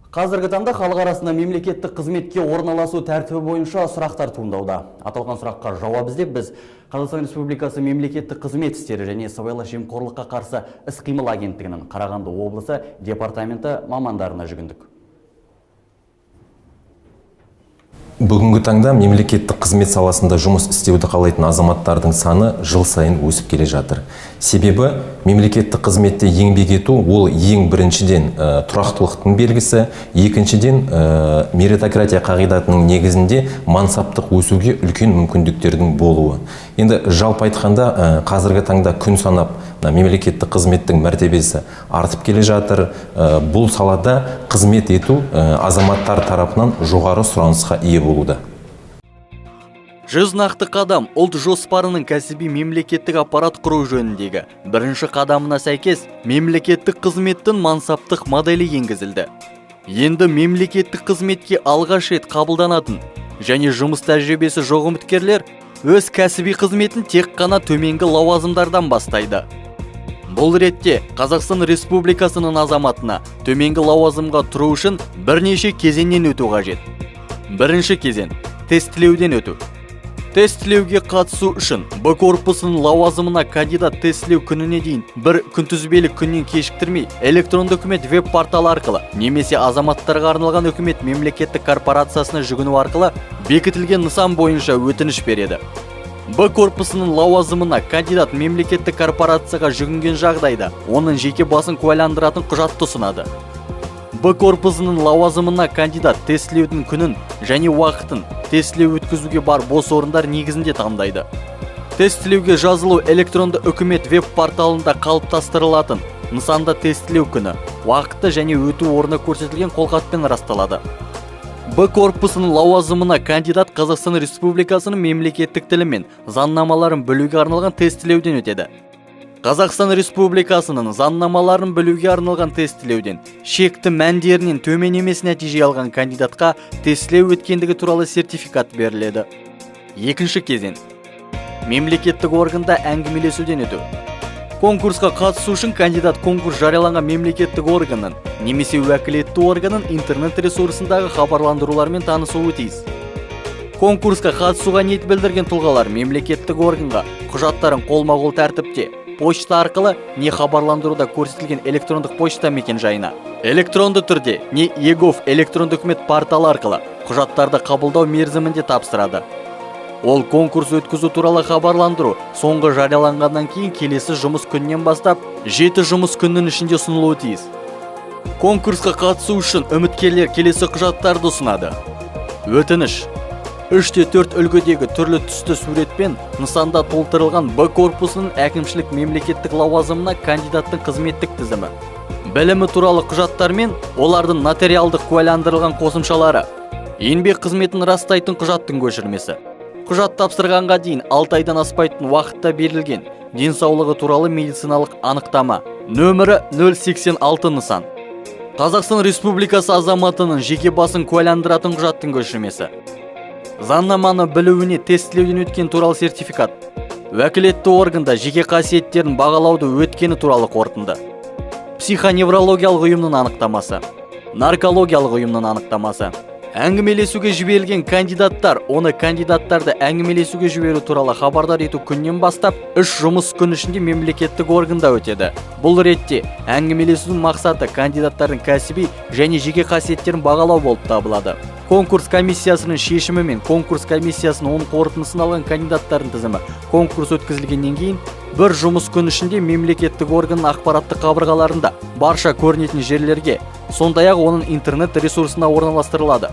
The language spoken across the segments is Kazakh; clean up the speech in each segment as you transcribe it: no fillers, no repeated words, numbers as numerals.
Қазіргі таңда халық арасында мемлекеттік қызметке орналасу тәртібі бойынша сұрақтар туындауда. Аталған сұраққа жауап іздеп біз Қазақстан Республикасы мемлекеттік қызмет істері және сыбайлас жемқорлыққа қарсы іс-қимыл агенттігінің Қарағанды облысы департаменті мамандарына жүгіндік. Бүгінгі таңда мемлекеттік қызмет саласында жұмыс істеуді қалайтын азаматтардың саны жыл сайын өсіп келе жатыр. Себебі мемлекеттік қызметте еңбек ету ол ең біріншіден тұрақтылықтың белгісі, екіншіден меритократия қағидатының негізінде мансаптық өсуге үлкен мүмкіндіктердің болуы. Енді жалпы айтқанда қазіргі таңда күн санап мемлекеттік қызметтің мәртебесі артып келе жатыр. Бұл салада қызмет ету азаматтар тарапынан жоғары сұранысқа ие болуда. 100 нақты қадам ұлт жоспарының кәсіби мемлекеттік аппарат құру жөніндегі бірінші қадамына сәйкес мемлекеттік қызметтің мансаптық моделі енгізілді. Енді мемлекеттік қызметке алғаш рет қабылданатын және жұмыс тәжірибесі жоқ үміткерлер өз кәсіби қызметін тек қана төменгі лауазымдардан бастайды. Бұл ретте Қазақстан Республикасының азаматына төменгі лауазымға тұру үшін бірнеше кезеңнен өту қажет. Бірінші кезең – тестілеуден өту. Тестілеуге қатысу үшін Б корпусының лауазымына кандидат тестілеу күніне дейін бір күнтізбелік күннен кешіктірмей электронды үкімет веб-порталы арқылы немесе азаматтарға арналған үкімет мемлекеттік корпорациясына жүгіну арқылы бекітілген нысан бойынша өтініш береді. Б корпусының лауазымына кандидат мемлекеттік корпорацияға жүгінген жағдайда оның жеке басын куәландыратын құжатты ұсынады. Б корпусының лауазымына кандидат тестілеудің күнін және уақытын тестілеу өткізуге бар бос орындар негізінде таңдайды. Тестілеуге жазылу электронды үкімет веб-порталында қалыптастырылатын нысанда тестілеу күні, уақыты және өту орны көрсетілген қолхатпен расталады. Б корпусының лауазымына кандидат Қазақстан Республикасының мемлекеттік тілі мен заңнамаларын білуге арналған тестілеуден өтеді. Қазақстан Республикасының заңнамаларын білуге арналған тестілеуден шекті мәндерінен төмен емес нәтиже алған кандидатқа тестілеу өткендігі туралы сертификат беріледі. Екінші кезең – мемлекеттік органда әңгімелесуден өту. Конкурсқа қатысу үшін кандидат конкурс жарияланған мемлекеттік органның немесе уәкілетті органның интернет ресурсындағы хабарландырулармен танысуы тиіс. Конкурсқа қатысуға ниет білдірген тұлғалар мемлекеттік органға құжаттарын қолма-қол тәртіпте почта арқылы не хабарландыруда көрсетілген электрондық почта мекен-жайына, электронды түрде не ЕГОВ электронды үкімет порталы арқылы құжаттарды қабылдау мерзімінде тапсырады. Ол конкурс өткізу туралы хабарландыру соңғы жарияланғаннан кейін келесі жұмыс күнінен бастап 7 жұмыс күнінің ішінде ұсынылуы тиіс. Конкурсқа қатысу үшін үміткерлер келесі құжаттарды ұсынады. Өтініш 3-4 үлгідегі түрлі түсті суретпен нысанда толтырылған Б корпусының әкімшілік мемлекеттік лауазымына кандидаттың қызметтік тізімі, білімі туралы құжаттар мен олардың нотариалдық куәландырылған қосымшалары, еңбек қызметін растайтын құжаттың көшірмесі, құжат тапсырғанға дейін 6 айдан аспайтын уақытта берілген денсаулығы туралы медициналық анықтама, нөмірі 086 нысан, Қазақстан Республикасы азаматының жеке басын куәландыратын құжаттың көшірмесі, заңнаманы білуіне тестілеуден өткен туралы сертификат, уәкілетті органда жеке қасиеттерін бағалауды өткені туралы қорытынды, психоневрологиялық ұйымның анықтамасы, наркологиялық ұйымның анықтамасы, әңгімелесуге жіберілген кандидаттар оны кандидаттарды әңгімелесуге жіберу туралы хабардар ету күннен бастап 3 жұмыс күн ішінде мемлекеттік органда өтеді. Бұл ретте әңгімелесудің мақсаты кандидаттардың кәсіби және жеке қасиеттерін бағалау болып табылады. Конкурс комиссиясының шешімі мен конкурс комиссиясының оның қорытындысын алған кандидаттардың тізімі конкурс өткізілгеннен кейін бір жұмыс күн ішінде мемлекеттік органның ақпараттық қабырғаларында барша көрінетін жерлерге, сондай-ақ оның интернет ресурсына орналастырылады.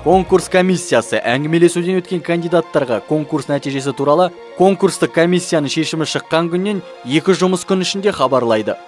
Конкурс комиссиясы әңгімелесуден өткен кандидаттарға конкурс нәтижесі туралы конкурстық комиссияның шешімі шыққан күннен 2 жұмыс күн ішінде хабарлайды.